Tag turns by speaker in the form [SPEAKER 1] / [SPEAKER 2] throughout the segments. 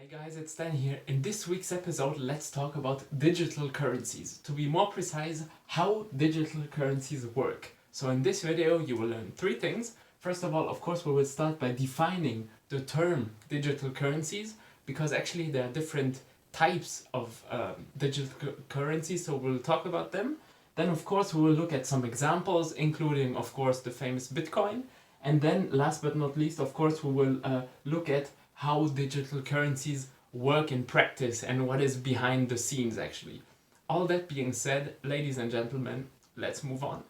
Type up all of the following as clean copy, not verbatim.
[SPEAKER 1] Hey guys, it's Dan here. In this week's episode, let's talk about digital currencies. To be more precise, how digital currencies work. So in this video, you will learn three things. First of all, of course, we will start by defining the term digital currencies, because actually there are different types of digital currencies, so we'll talk about them. Then, of course, we will look at some examples, including, of course, the famous Bitcoin. And then, last but not least, of course, we will look at how digital currencies work in practice and what is behind the scenes actually. All that being said, ladies and gentlemen, let's move on.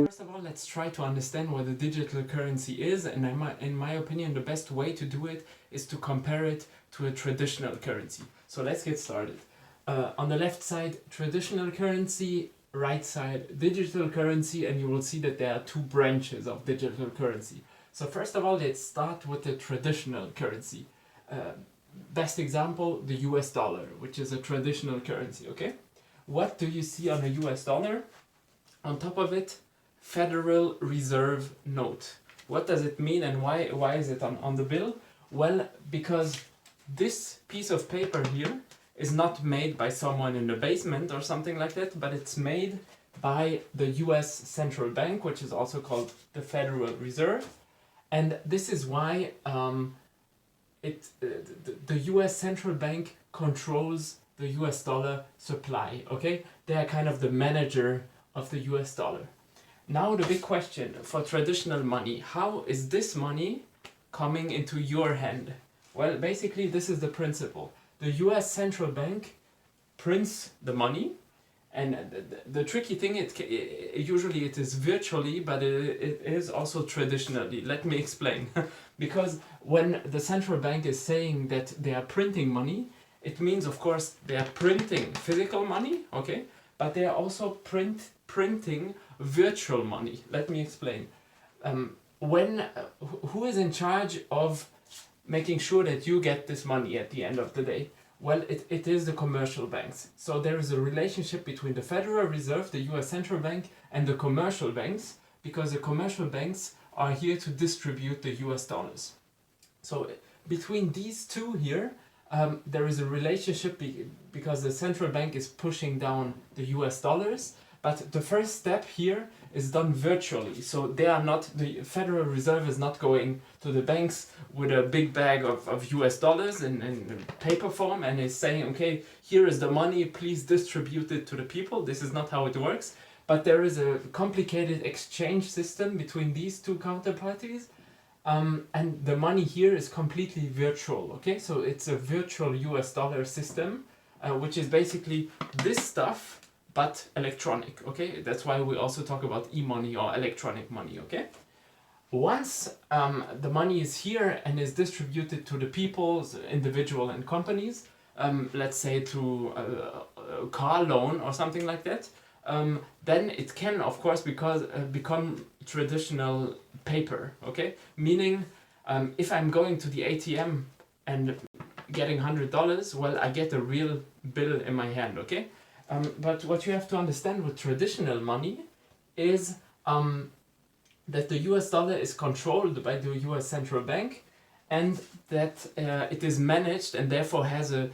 [SPEAKER 1] First of all, let's try to understand what a digital currency is, and in my opinion, the best way to do it is to compare it to a traditional currency. So let's get started. On the left side, traditional currency, right side, digital currency, and you will see that there are two branches of digital currency. So first of all, let's start with the traditional currency. Best example, the US dollar, which is a traditional currency, okay? What do you see on a US dollar? On top of it, Federal Reserve note. What does it mean and why is it on the bill? Well, because this piece of paper here is not made by someone in the basement or something like that, but it's made by the US Central Bank, which is also called the Federal Reserve. And this is why the US Central Bank controls the US dollar supply, okay? They are kind of the manager of the US dollar. Now the big question for traditional money, how is this money coming into your hand? Well, basically this is the principle. The US Central Bank prints the money, and the tricky thing, usually it is virtually, but it is also traditionally. Let me explain. Because when the central bank is saying that they are printing money, it means, of course, they are printing physical money, okay? But they are also printing virtual money. Let me explain. Who is in charge of making sure that you get this money at the end of the day? Well, it is the commercial banks. So there is a relationship between the Federal Reserve, the US Central Bank, and the commercial banks, because the commercial banks are here to distribute the US dollars. So between these two here, there is a relationship because the central bank is pushing down the US dollars, but the first step here is done virtually. So the Federal Reserve is not going to the banks with a big bag of US dollars in paper form and is saying, okay, here is the money, please distribute it to the people. This is not how it works. But there is a complicated exchange system between these two counterparties. And the money here is completely virtual, okay? So it's a virtual US dollar system, which is basically this stuff, but electronic, okay? That's why we also talk about e-money or electronic money, okay? Once the money is here and is distributed to the people, individual and companies, let's say to a car loan or something like that, then it can, of course, become traditional paper, okay? Meaning, if I'm going to the ATM and getting $100, well, I get a real bill in my hand, okay? But what you have to understand with traditional money is that the US dollar is controlled by the US Central Bank, and that it is managed and therefore has a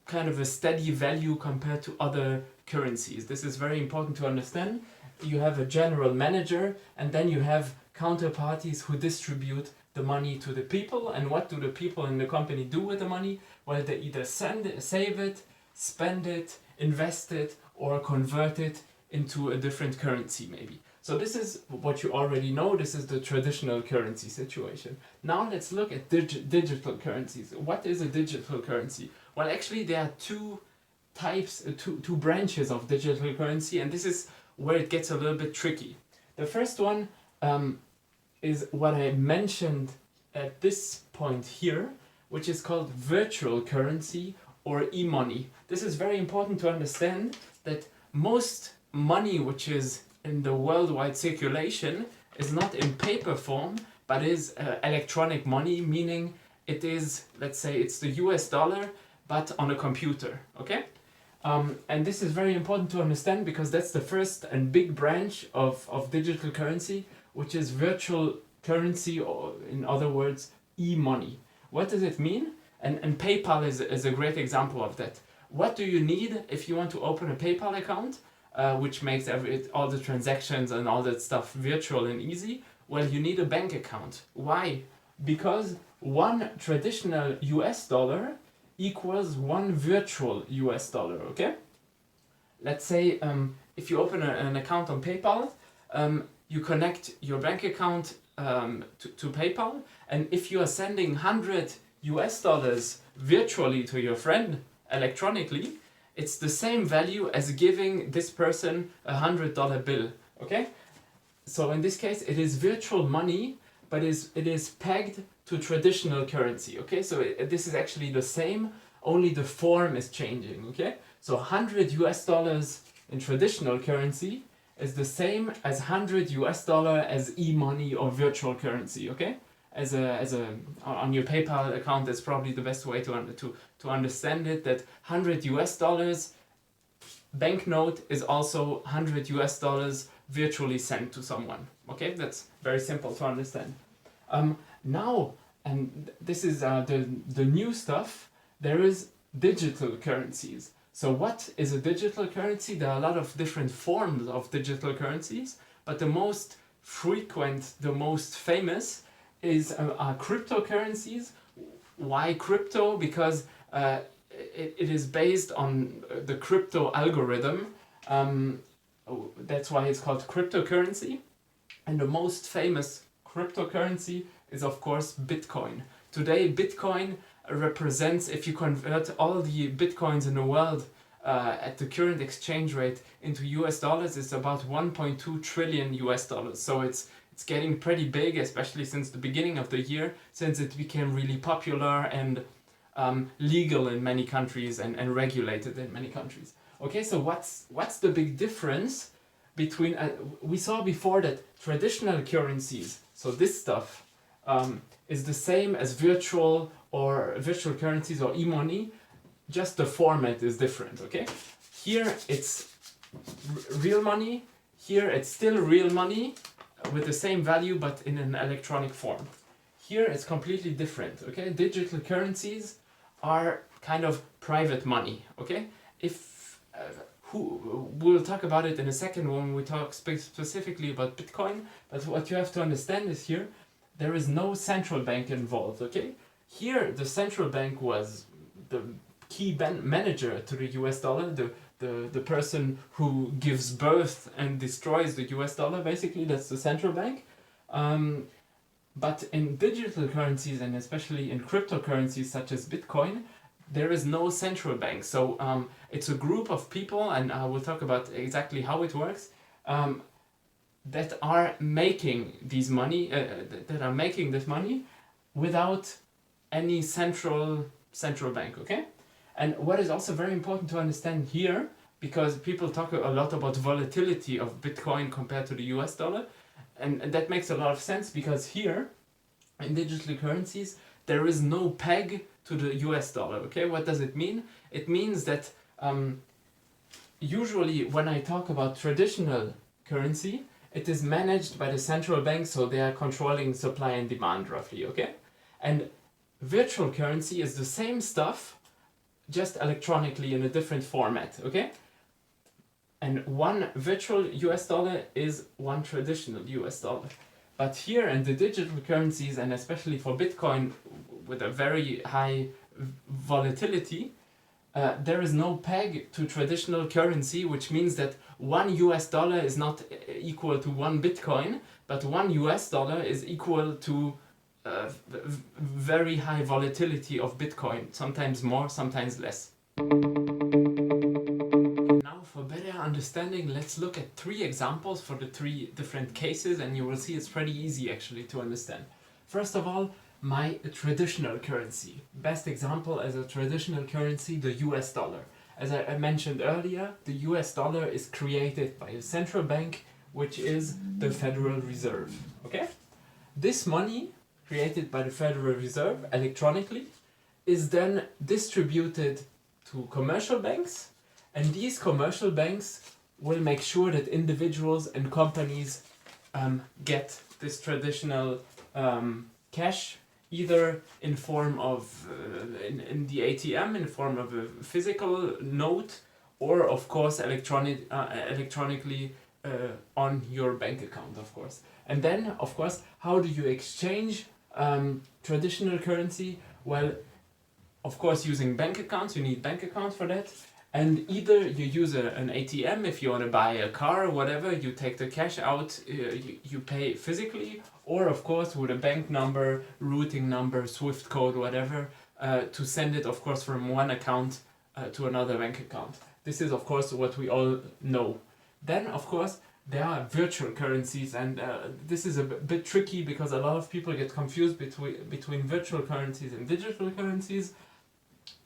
[SPEAKER 1] kind of a steady value compared to other currencies. This is very important to understand. You have a general manager, and then you have counterparties who distribute the money to the people. And what do the people in the company do with the money? Well, they either save it, spend it, invest it, or convert it into a different currency maybe. So this is what you already know. This is the traditional currency situation. Now let's look at digital currencies. What is a digital currency? Well, actually there are two types, two branches of digital currency, and this is where it gets a little bit tricky. The first one is what I mentioned at this point here, which is called virtual currency or e-money. This is very important to understand that most money which is in the worldwide circulation is not in paper form, but is electronic money, meaning it is, let's say, it's the US dollar, but on a computer, okay? And this is very important to understand because that's the first and big branch of digital currency, which is virtual currency, or in other words, e-money. what does it mean? And PayPal is a great example of that. What do you need if you want to open a PayPal account, which makes all the transactions and all that stuff virtual and easy? Well, you need a bank account. Why? Because one traditional US dollar equals one virtual US dollar, okay? Let's say if you open an account on PayPal, you connect your bank account to PayPal, and if you are sending 100 US dollars virtually to your friend electronically, it's the same value as giving this person a $100 bill, okay? So in this case, it is virtual money, but it is pegged to traditional currency, okay? So this is actually the same, only the form is changing, okay? So 100 US dollars in traditional currency is the same as 100 US dollar as e-money or virtual currency, okay? On your PayPal account, that's probably the best way to understand it, that 100 US dollars banknote is also 100 US dollars virtually sent to someone, okay? That's very simple to understand. Now, and this is the new stuff, there is digital currencies. So what is a digital currency? There are a lot of different forms of digital currencies, but the most frequent, the most famous are cryptocurrencies. Why crypto? Because it is based on the crypto algorithm. That's why it's called cryptocurrency. And the most famous cryptocurrency is, of course, Bitcoin. Today, Bitcoin represents, if you convert all the Bitcoins in the world at the current exchange rate into US dollars, it's about 1.2 trillion US dollars. So it's getting pretty big, especially since the beginning of the year, since it became really popular and legal in many countries and regulated in many countries. Okay, so what's the big difference between, we saw before that traditional currencies, so this stuff, is the same as virtual currencies or e-money, just the format is different, okay? Here it's real money, here it's still real money with the same value but in an electronic form. Here it's completely different, okay? Digital currencies are kind of private money, okay? We'll talk about it in a second when we talk specifically about Bitcoin, but what you have to understand is here, there is no central bank involved, okay? Here, the central bank was the key manager to the US dollar, the person who gives birth and destroys the US dollar, basically, that's the central bank. But in digital currencies, and especially in cryptocurrencies such as Bitcoin, there is no central bank. So it's a group of people, and I will talk about exactly how it works, that are making this money without any central bank, okay? And what is also very important to understand here, because people talk a lot about volatility of Bitcoin compared to the US dollar, and that makes a lot of sense because here, in digital currencies, there is no peg to the US dollar, okay? What does it mean? It means that usually when I talk about traditional currency, it is managed by the central bank, so they are controlling supply and demand roughly, okay? And virtual currency is the same stuff, just electronically in a different format, okay? And one virtual US dollar is one traditional US dollar. But here in the digital currencies, and especially for Bitcoin with a very high volatility, there is no peg to traditional currency, which means that one US dollar is not equal to one Bitcoin, but one US dollar is equal to very high volatility of Bitcoin, sometimes more, sometimes less. Now, for better understanding, let's look at 3 examples for the 3 different cases, and you will see it's pretty easy actually to understand. First of all, my traditional currency. Best example as a traditional currency, the US dollar. As I mentioned earlier, the US dollar is created by a central bank, which is the Federal Reserve. Okay? This money, created by the Federal Reserve electronically, is then distributed to commercial banks, and these commercial banks will make sure that individuals and companies get this traditional cash either in form of in the ATM, in form of a physical note, or of course electronically on your bank account, of course. And then, of course, how do you exchange traditional currency? Well, of course, using bank accounts, you need bank accounts for that. And either you use an ATM if you want to buy a car or whatever, you take the cash out, you pay physically, or of course with a bank number, routing number, SWIFT code, whatever, to send it, of course, from one account to another bank account. This is, of course, what we all know. Then, of course, there are virtual currencies, and this is a bit tricky because a lot of people get confused between virtual currencies and digital currencies.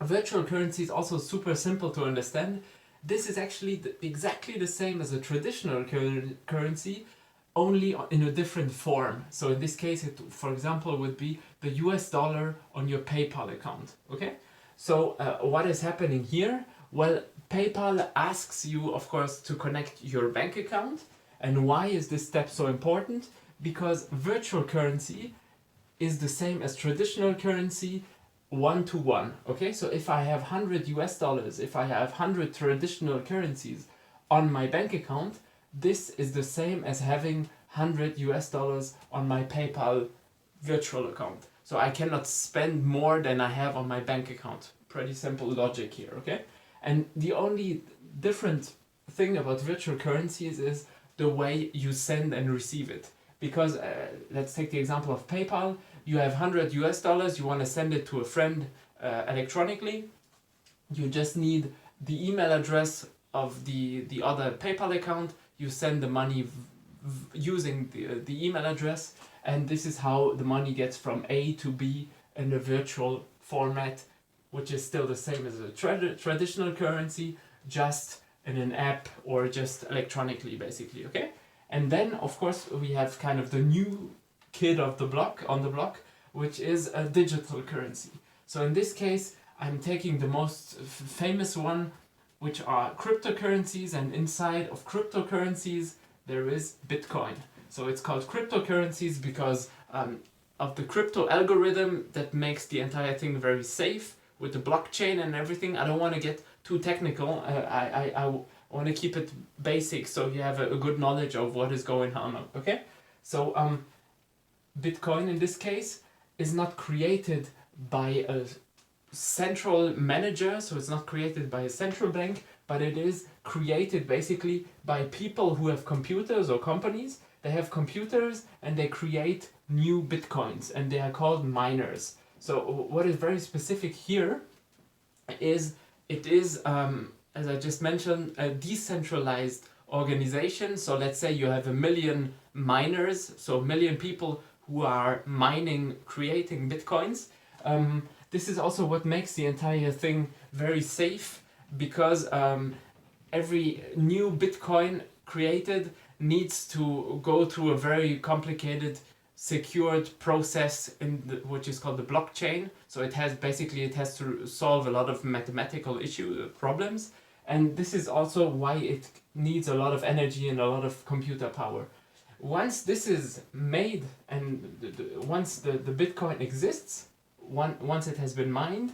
[SPEAKER 1] Virtual currency is also super simple to understand. This is actually exactly the same as a traditional currency, only in a different form. So in this case, it, for example, would be the US dollar on your PayPal account. Okay? So what is happening here? Well, PayPal asks you, of course, to connect your bank account. And why is this step so important? Because virtual currency is the same as traditional currency, 1-to-1. Okay, so if I have 100 US dollars, if I have 100 traditional currencies on my bank account, this is the same as having 100 US dollars on my PayPal virtual account. So I cannot spend more than I have on my bank account. Pretty simple logic here, okay? And the only different thing about virtual currencies is the way you send and receive it. Because let's take the example of PayPal. You have 100 US dollars, you want to send it to a friend electronically. You just need the email address of the other PayPal account. You send the money using the email address, and this is how the money gets from A to B in a virtual format, which is still the same as a traditional currency, just in an app or just electronically, basically, okay? And then, of course, we have kind of the new kid of the block, which is a digital currency. So in this case, I'm taking the most famous one, which are cryptocurrencies, and inside of cryptocurrencies, there is Bitcoin. So it's called cryptocurrencies because of the crypto algorithm that makes the entire thing very safe with the blockchain and everything. I don't want to get too technical. I want to keep it basic so you have a good knowledge of what is going on, okay? So Bitcoin in this case is not created by a central manager, so it's not created by a central bank, but it is created basically by people who have computers or companies. They have computers and they create new Bitcoins, and they are called miners. So what is very specific here is it is, as I just mentioned, a decentralized organization. So let's say you have 1 million miners, so 1 million people who are mining, creating Bitcoins. This is also what makes the entire thing very safe, because every new Bitcoin created needs to go through a very complicated secured process which is called the blockchain. So it has to solve a lot of mathematical problems, and this is also why it needs a lot of energy and a lot of computer power. Once this is made, and once the Bitcoin exists, once it has been mined,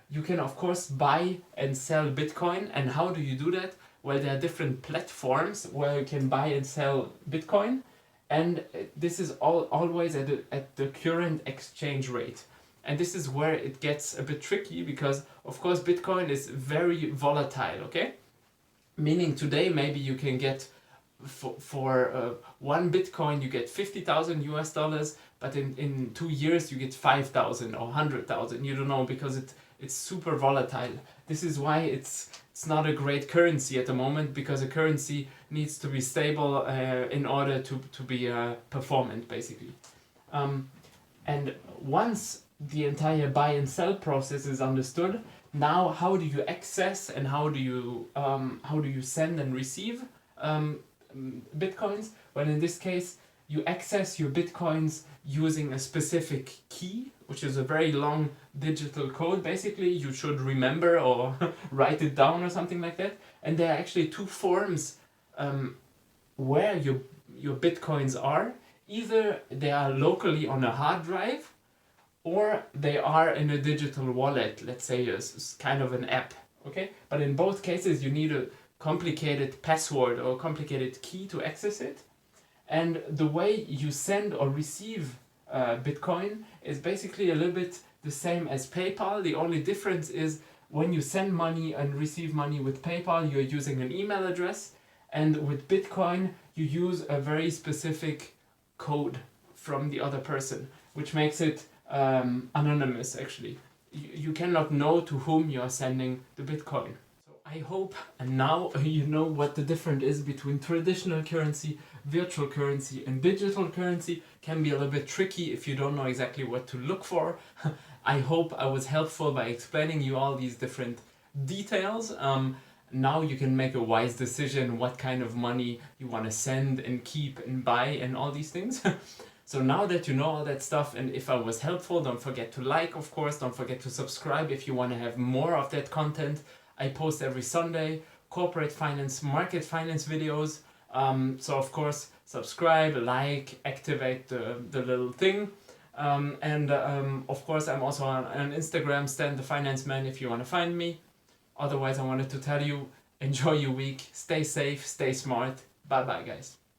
[SPEAKER 1] you can of course buy and sell Bitcoin. And how do you do that? Well, there are different platforms where you can buy and sell Bitcoin, and this is always at the current exchange rate. And this is where it gets a bit tricky, because of course Bitcoin is very volatile, okay? Meaning today maybe you can get for 1 Bitcoin you get 50,000 US dollars, but in 2 years you get 5,000 or 100,000. You don't know, because it's super volatile. This is why it's not a great currency at the moment, because a currency needs to be stable in order to be performant, basically. And once the entire buy and sell process is understood, now how do you access and how do you send and receive Bitcoins? Well, in this case, you access your Bitcoins using a specific key, which is a very long digital code, basically. You should remember or write it down or something like that. And there are actually two forms where your Bitcoins are. Either they are locally on a hard drive, or they are in a digital wallet, let's say kind of an app, okay? But in both cases, you need a complicated password or complicated key to access it. And the way you send or receive Bitcoin is basically a little bit the same as PayPal. The only difference is when you send money and receive money with PayPal, you're using an email address, and with Bitcoin, you use a very specific code from the other person, which makes it anonymous actually. You cannot know to whom you are sending the Bitcoin. So I hope and now you know what the difference is between traditional currency, virtual currency, and digital currency. Can be a little bit tricky if you don't know exactly what to look for. I hope I was helpful by explaining you all these different details. Now you can make a wise decision what kind of money you want to send and keep and buy and all these things. So now that you know all that stuff, and if I was helpful, don't forget to like, of course, don't forget to subscribe if you want to have more of that content. I post every Sunday corporate finance, market finance videos. So of course, subscribe, like, activate the little thing. Of course, I'm also on Instagram, Stan the Finance Man, if you want to find me. Otherwise, I wanted to tell you, enjoy your week, stay safe, stay smart. Bye bye, guys.